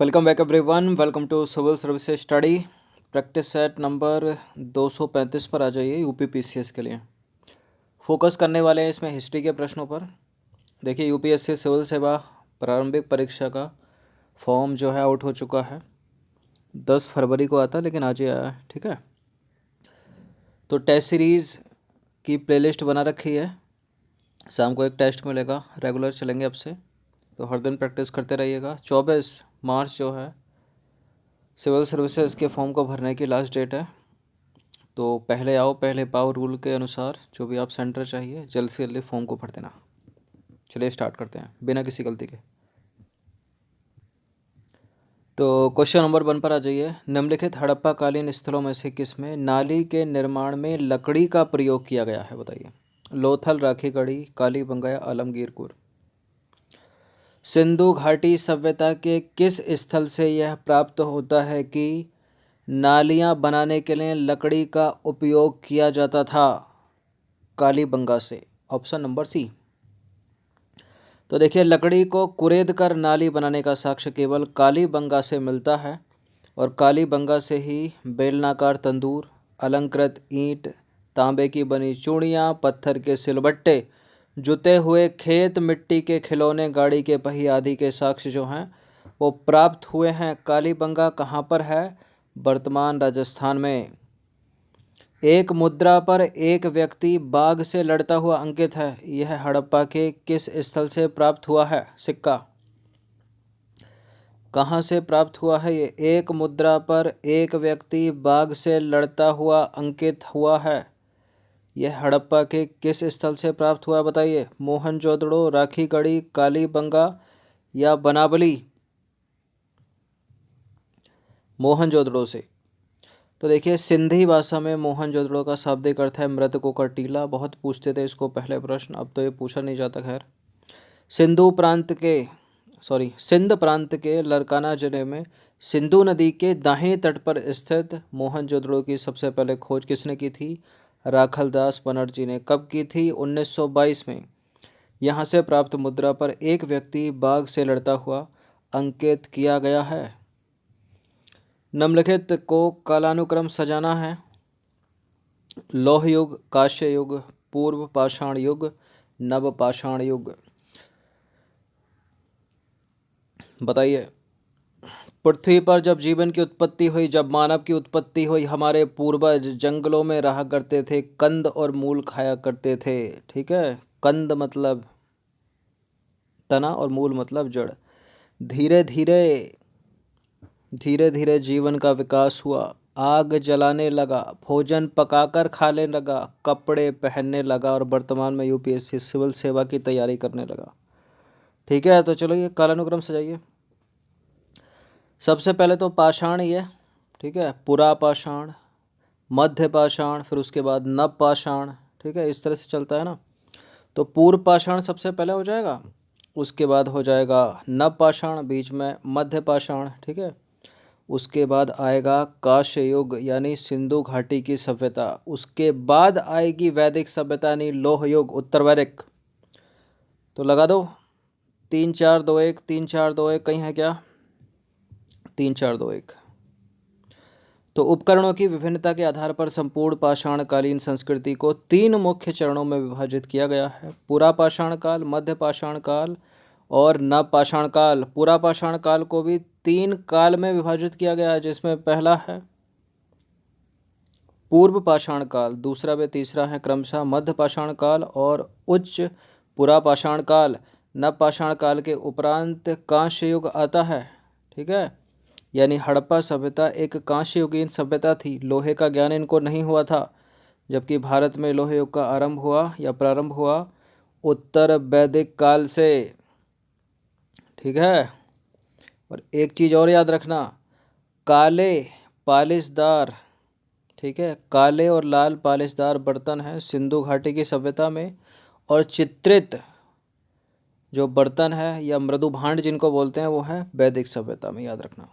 Welcome back everyone. Welcome to civil services study practice set number 235 पर आ जाइए। UPPCS के लिए फोकस करने वाले हैं इसमें हिस्ट्री के प्रश्नों पर। देखिए, यूपीएससी सिविल सेवा प्रारंभिक परीक्षा का फॉर्म जो है आउट हो चुका है। 10 फरवरी को आता, लेकिन आज ही आया है। ठीक है, तो टेस्ट सीरीज़ की प्लेलिस्ट बना रखी है। शाम को एक टेस्ट मिलेगा, रेगुलर चलेंगे अब से, तो हर दिन प्रैक्टिस करते रहिएगा। 24 मार्च जो है सिविल सर्विसेज के फॉर्म को भरने की लास्ट डेट है। तो पहले आओ पहले पाओ रूल के अनुसार जो भी आप सेंटर चाहिए जल्द से जल्दी फॉर्म को भर देना। चलिए स्टार्ट करते हैं बिना किसी गलती के। तो क्वेश्चन नंबर 1 पर आ जाइए। निम्नलिखित हड़प्पा कालीन स्थलों में से किसमें नाली के निर्माण में लकड़ी का प्रयोग किया गया है? बताइए। लोथल, राखीगढ़ी, कालीबंगा या आलमगीरपुर। सिंधु घाटी सभ्यता के किस स्थल से यह प्राप्त होता है कि नालियां बनाने के लिए लकड़ी का उपयोग किया जाता था? कालीबंगा से। Option number C. तो देखिए, लकड़ी को कुरेद कर नाली बनाने का साक्ष्य केवल कालीबंगा से मिलता है, और कालीबंगा से ही बेलनाकार तंदूर, अलंकृत ईंट, तांबे की बनी चूड़ियाँ, पत्थर के सिलबट्टे, जुते हुए खेत, मिट्टी के खिलौने, गाड़ी के पहिए आदि के साक्ष्य जो हैं वो प्राप्त हुए हैं। कालीबंगा कहाँ पर है? वर्तमान राजस्थान में। एक मुद्रा पर एक व्यक्ति बाघ से लड़ता हुआ अंकित है। यह हड़प्पा के किस स्थल से प्राप्त हुआ है? सिक्का। कहाँ से प्राप्त हुआ है ये? एक मुद्रा पर एक व्यक्ति बाघ से लड़ता हुआ अंकित हुआ है। यह हड़प्पा के किस स्थल से प्राप्त हुआ है? बताइए। मोहनजोदड़ो, राखीगढ़ी, कालीबंगा या बनावली? मोहनजोदड़ो से। तो देखिए, सिंधी भाषा में मोहनजोदड़ो का शाब्दिक अर्थ है मृतकों का टीला। बहुत पूछते थे इसको पहले प्रश्न, अब तो ये पूछा नहीं जाता। खैर, सिंध प्रांत के लरकाना जिले में सिंधु नदी के दाहिने तट पर स्थित मोहनजोदड़ो की सबसे पहले खोज किसने की थी? राखलदास बनर्जी ने। कब की थी? 1922 में। यहाँ से प्राप्त मुद्रा पर एक व्यक्ति बाघ से लड़ता हुआ अंकित किया गया है। निम्नलिखित को कालानुक्रम सजाना है। लौह युग, कांस्य युग, पूर्व पाषाण युग, नव पाषाण युग। बताइए। पृथ्वी पर जब जीवन की उत्पत्ति हुई, जब मानव की उत्पत्ति हुई, हमारे पूर्वज जंगलों में रहा करते थे, कंद और मूल खाया करते थे। ठीक है, कंद मतलब तना और मूल मतलब जड़। धीरे धीरे धीरे धीरे जीवन का विकास हुआ। आग जलाने लगा, भोजन पकाकर खाने लगा, कपड़े पहनने लगा, और वर्तमान में यूपीएससी सिविल सेवा की तैयारी करने लगा। ठीक है, तो चलो ये कालानुक्रम सजाइए। सबसे पहले तो पाषाण ये, ठीक है, पुरा पाषाण, मध्य पाषाण, फिर उसके बाद नव पाषाण। ठीक है, इस तरह से चलता है ना। तो पूर्व पाषाण सबसे पहले हो जाएगा, उसके बाद हो जाएगा नव पाषाण, बीच में मध्य पाषाण। ठीक है, उसके बाद आएगा कांस्य युग यानी सिंधु घाटी की सभ्यता। उसके बाद आएगी वैदिक सभ्यता यानी लौह युग, उत्तर वैदिक। तो लगा दो 3 4 2 1, 3 4 2 1 कहीं है क्या? 3 4 2 1। तो उपकरणों की विभिन्नता के आधार पर संपूर्ण पाषाणकालीन संस्कृति को 3 मुख्य चरणों में विभाजित किया गया है। पुरा पाषाण काल, मध्य पाषाण काल और नव पाषाण काल। पुरा पाषाण काल को भी 3 काल में विभाजित किया गया है, जिसमें पहला है पूर्व पाषाण काल, दूसरा व तीसरा है क्रमशः मध्य पाषाण काल और उच्च पुरा पाषाण काल। नव पाषाण काल के उपरांत कांस्य युग आता है। ठीक है, यानी हड़प्पा सभ्यता एक कांस्य युगीन सभ्यता थी। लोहे का ज्ञान इनको नहीं हुआ था, जबकि भारत में लोहे युग का आरंभ हुआ या प्रारंभ हुआ उत्तर वैदिक काल से। ठीक है, और एक चीज़ और याद रखना, काले पालिशदार, ठीक है, काले और लाल पालिशदार बर्तन हैं सिंधु घाटी की सभ्यता में, और चित्रित जो बर्तन है या मृदु भांड जिनको बोलते हैं वो है वैदिक सभ्यता में। याद रखना।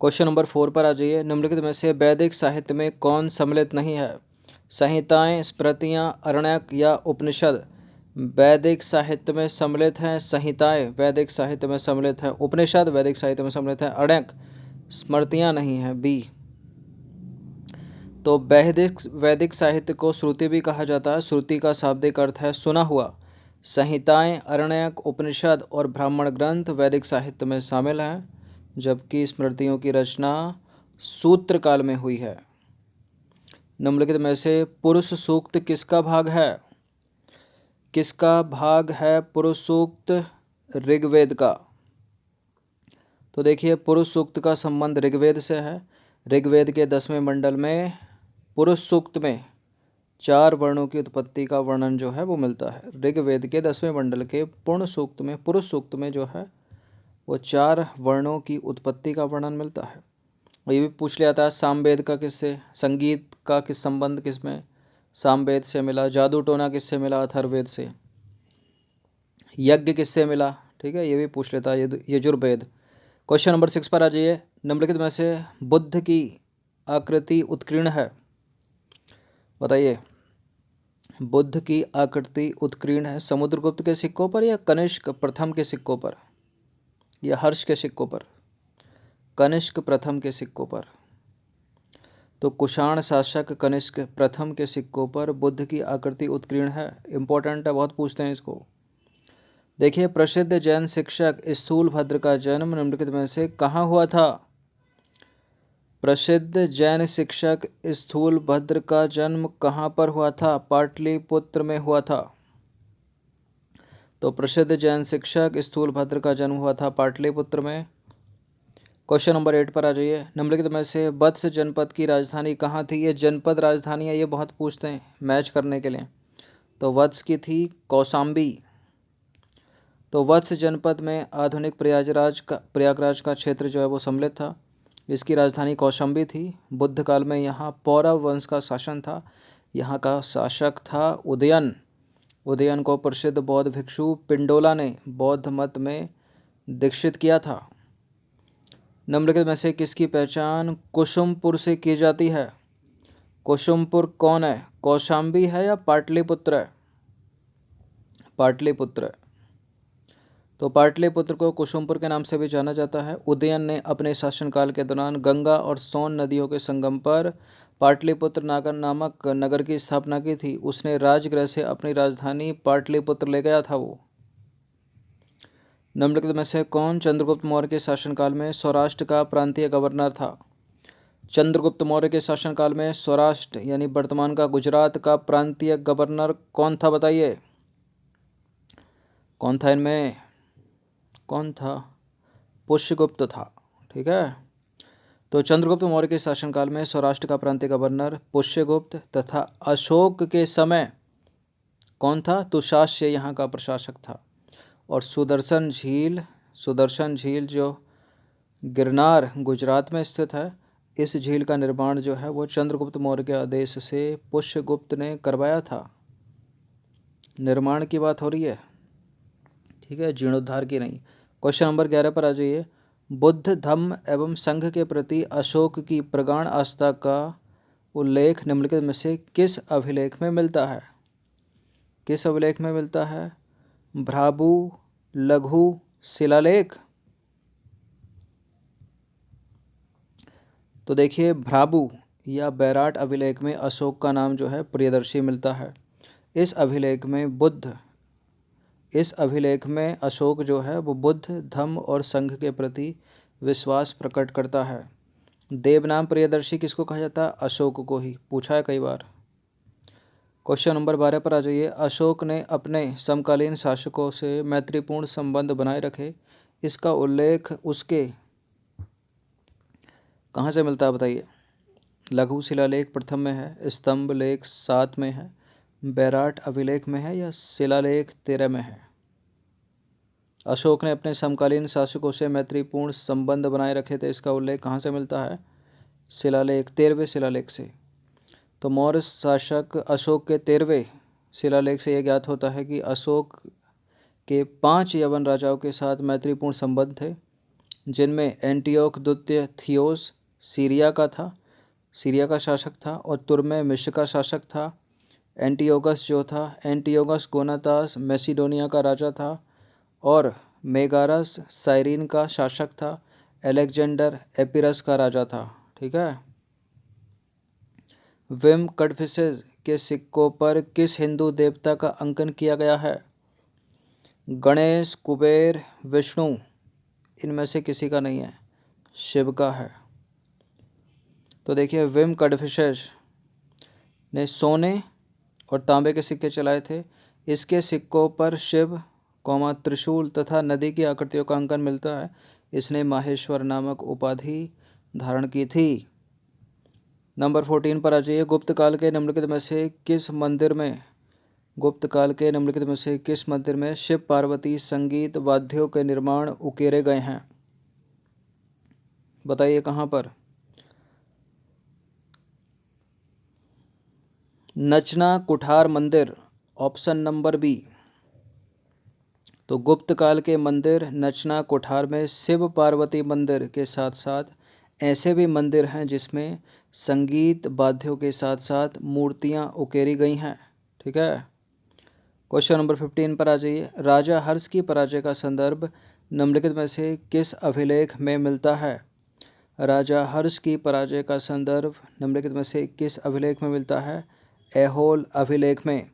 क्वेश्चन नंबर 4 पर आ जाइए। निम्नलिखित में से वैदिक साहित्य में कौन सम्मिलित नहीं है? संहिताएं, स्मृतियां, अरण्यक या उपनिषद। वैदिक साहित्य में सम्मिलित हैं संहिताएं, वैदिक साहित्य में सम्मिलित हैं उपनिषद, वैदिक साहित्य में सम्मिलित हैं अणक, स्मृतियां नहीं हैं बी। तो वैदिक वैदिक साहित्य को श्रुति भी कहा जाता है। श्रुति का शाब्दिक अर्थ है सुना हुआ। संहिताएं, अरण्यक, उपनिषद और ब्राह्मण ग्रंथ वैदिक साहित्य में शामिल हैं, जबकि स्मृतियों की रचना सूत्र काल में हुई है। निम्नलिखित में से पुरुष सूक्त किसका भाग है? किसका भाग है पुरुष सूक्त? ऋग्वेद का। तो देखिए पुरुष सूक्त का संबंध ऋग्वेद से है। ऋग्वेद के 10वें मंडल में पुरुष सूक्त में 4 वर्णों की उत्पत्ति का वर्णन जो है वो मिलता है। ऋग्वेद के 10वें मंडल के पूर्ण सूक्त में, पुरुष सूक्त में जो है वो 4 वर्णों की उत्पत्ति का वर्णन मिलता है। और ये भी पूछ लिया था सामवेद का किससे, संगीत का किस संबंध किसमें सामवेद से मिला, जादू टोना किससे मिला अथर्ववेद से, यज्ञ किससे मिला, ठीक है, ये भी पूछ लेता है यजुर्वेद। क्वेश्चन नंबर 6 पर आ जाइए। निम्नलिखित में से बुद्ध की आकृति उत्कीर्ण है, बताइए। बुद्ध की आकृति उत्कीर्ण है समुद्रगुप्त के सिक्कों पर या कनिष्क प्रथम के सिक्कों पर या हर्ष के सिक्कों पर? कनिष्क प्रथम के सिक्कों पर। तो कुषाण शासक कनिष्क प्रथम के सिक्कों पर बुद्ध की आकृति उत्कीर्ण है। इंपॉर्टेंट है, बहुत पूछते हैं इसको। देखिए प्रसिद्ध जैन शिक्षक स्थूलभद्र का जन्म निम्नलिखित में से कहाँ हुआ था? प्रसिद्ध जैन शिक्षक स्थूलभद्र का जन्म कहाँ पर हुआ था? पाटलिपुत्र में हुआ था। तो प्रसिद्ध जैन शिक्षक स्थूलभद्र का जन्म हुआ था पाटलिपुत्र में। क्वेश्चन नंबर 8 पर आ जाइए। निम्नलिखित में से वत्स जनपद की राजधानी कहाँ थी? ये जनपद राजधानी है, ये बहुत पूछते हैं मैच करने के लिए। तो वत्स की थी कौशाम्बी। तो वत्स जनपद में आधुनिक प्रयागराज का क्षेत्र जो है वो सम्मिलित था। इसकी राजधानी कौशाम्बी थी। बुद्ध काल में यहाँ पौरव वंश का शासन था। यहाँ का शासक था उदयन। उदयन को प्रसिद्ध बौद्ध भिक्षु पिंडोला ने बौद्ध मत में दीक्षित किया था। निम्नलिखित में से किसकी पहचान कुसुमपुर से की जाती है? कुसुमपुर कौन है? कौशाम्बी है या पाटलिपुत्र है? पाटलिपुत्र। तो पाटलिपुत्र को कुसुमपुर के नाम से भी जाना जाता है। उदयन ने अपने शासनकाल के दौरान गंगा और सोन नदियों के संगम पर पाटलिपुत्र नामक नगर की स्थापना की थी। उसने राजगृह से अपनी राजधानी पाटलिपुत्र ले गया था वो। निम्नलिखित में से कौन चंद्रगुप्त मौर्य के शासनकाल में सौराष्ट्र का प्रांतीय गवर्नर था? चंद्रगुप्त मौर्य के शासनकाल में सौराष्ट्र यानी वर्तमान का गुजरात का प्रांतीय गवर्नर कौन था, बताइए। कौन था इनमें? कौन था? पुष्यगुप्त था, ठीक है। तो चंद्रगुप्त मौर्य के शासनकाल में सौराष्ट्र का प्रांतीय गवर्नर पुष्यगुप्त तथा अशोक के समय कौन था? तुशास्य यहाँ का प्रशासक था। और सुदर्शन झील जो गिरनार गुजरात में स्थित है, इस झील का निर्माण जो है वो चंद्रगुप्त मौर्य के आदेश से पुष्यगुप्त ने करवाया था। निर्माण की बात हो रही है, ठीक है, जीर्णोद्धार की नहीं। क्वेश्चन नंबर 11 पर आ जाइए। बुद्ध धम्म एवं संघ के प्रति अशोक की प्रगाढ़ आस्था का उल्लेख निम्नलिखित में से किस अभिलेख में मिलता है? किस अभिलेख में मिलता है? भ्राबु लघु शिलालेख। तो देखिए भ्राबु या बैराट अभिलेख में अशोक का नाम जो है प्रियदर्शी मिलता है। इस अभिलेख में अशोक जो है वो बुद्ध धम्म और संघ के प्रति विश्वास प्रकट करता है। देवनाम प्रियदर्शी किसको कहा जाता है? अशोक को ही, पूछा है कई बार। क्वेश्चन नंबर 12 पर आ जाइए। अशोक ने अपने समकालीन शासकों से मैत्रीपूर्ण संबंध बनाए रखे, इसका उल्लेख उसके कहाँ से मिलता है, बताइए। लघु शिलालेख प्रथम में है, स्तंभ लेख 7 में है, बैराट अभिलेख में है या शिलालेख 13 में है? अशोक ने अपने समकालीन शासकों से मैत्रीपूर्ण संबंध बनाए रखे थे, इसका उल्लेख कहाँ से मिलता है? शिलालेख 13वें शिलालेख से। तो मौर्य शासक अशोक के 13वें शिलालेख से यह ज्ञात होता है कि अशोक के 5 यवन राजाओं के साथ मैत्रीपूर्ण संबंध थे, जिनमें एंटियोक द्वितीय थियोस सीरिया का शासक था और तुर्मे मिस्र का शासक था। एंटियोकस जो था, एंटियोकस गोनातास मैसिडोनिया का राजा था और मेगारस साइरीन का शासक था। अलेक्जेंडर एपिरस का राजा था। ठीक है। विम कड़फिसेस के सिक्कों पर किस हिंदू देवता का अंकन किया गया है? गणेश, कुबेर, विष्णु, इनमें से किसी का नहीं है, शिव का है। तो देखिए विम कड़फिसेस ने सोने और तांबे के सिक्के चलाए थे। इसके सिक्कों पर शिव त्रिशूल तथा नदी की आकृतियों का अंकन मिलता है। इसने माहेश्वर नामक उपाधि धारण की थी। नंबर 14 पर आ जाइए। गुप्त काल के निम्नलिखित में से किस मंदिर में शिव पार्वती संगीत वाद्यों के निर्माण उकेरे गए हैं? बताइए कहाँ पर? नचना कुठार मंदिर, ऑप्शन नंबर बी। तो गुप्त काल के मंदिर नचना कोठार में शिव पार्वती मंदिर के साथ साथ ऐसे भी मंदिर हैं जिसमें संगीत वाद्यों के साथ साथ मूर्तियां उकेरी गई हैं। ठीक है। क्वेश्चन नंबर 15 पर आ जाइए। राजा हर्ष की पराजय का संदर्भ निम्नलिखित में से किस अभिलेख में मिलता है? राजा हर्ष की पराजय का संदर्भ निम्नलिखित में से किस अभिलेख में मिलता है? ऐहोल अभिलेख में।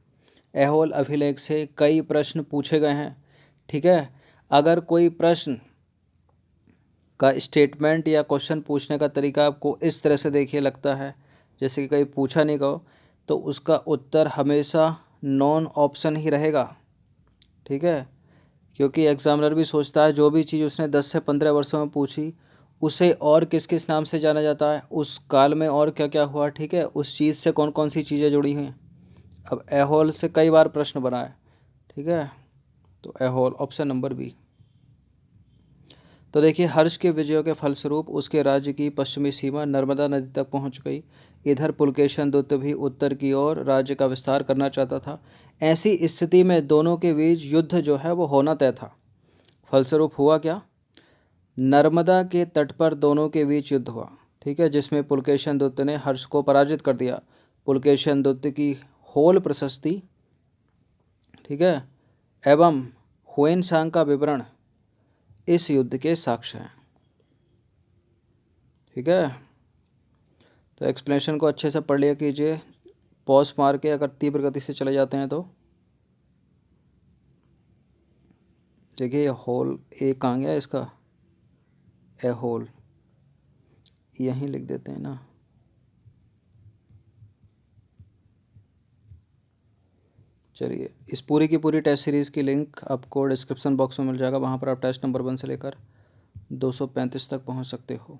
ऐहोल अभिलेख से कई प्रश्न पूछे गए हैं। ठीक है। अगर कोई प्रश्न का स्टेटमेंट या क्वेश्चन पूछने का तरीका आपको इस तरह से देखिए लगता है जैसे कि कहीं पूछा नहीं गया, तो उसका उत्तर हमेशा नॉन ऑप्शन ही रहेगा। ठीक है। क्योंकि एग्जामिनर भी सोचता है जो भी चीज़ उसने 10 से 15 वर्षों में पूछी उसे और किस किस नाम से जाना जाता है, उस काल में और क्या क्या हुआ। ठीक है। उस चीज़ से कौन कौन सी चीज़ें जुड़ी हुई हैं। अब ऐहोल से कई बार प्रश्न बना है। ठीक है। तो ऐहोल ऑप्शन नंबर बी। तो देखिए हर्ष के विजयों के फलस्वरूप उसके राज्य की पश्चिमी सीमा नर्मदा नदी तक पहुंच गई। इधर पुलकेशन दूत भी उत्तर की ओर राज्य का विस्तार करना चाहता था। ऐसी स्थिति में दोनों के बीच युद्ध जो है वो होना तय था। फलस्वरूप हुआ क्या? नर्मदा के तट पर दोनों के बीच युद्ध हुआ। ठीक है। जिसमें पुलकेशन दूत ने हर्ष को पराजित कर दिया। पुलकेशन दूत की होल प्रशस्ति, ठीक है, एवं हुएनसांग का विवरण इस युद्ध के साक्ष्य हैं। ठीक है। तो एक्सप्लेनेशन को अच्छे से पढ़ लिया कीजिए, पॉज मार के अगर तीव्र गति से चले जाते हैं तो। देखिए होल ए कहाँ गया इसका, ए होल यहीं लिख देते हैं ना। चलिए इस पूरी की पूरी टेस्ट सीरीज़ की लिंक आपको डिस्क्रिप्शन बॉक्स में मिल जाएगा। वहाँ पर आप टेस्ट नंबर 1 से लेकर 235 तक पहुँच सकते हो।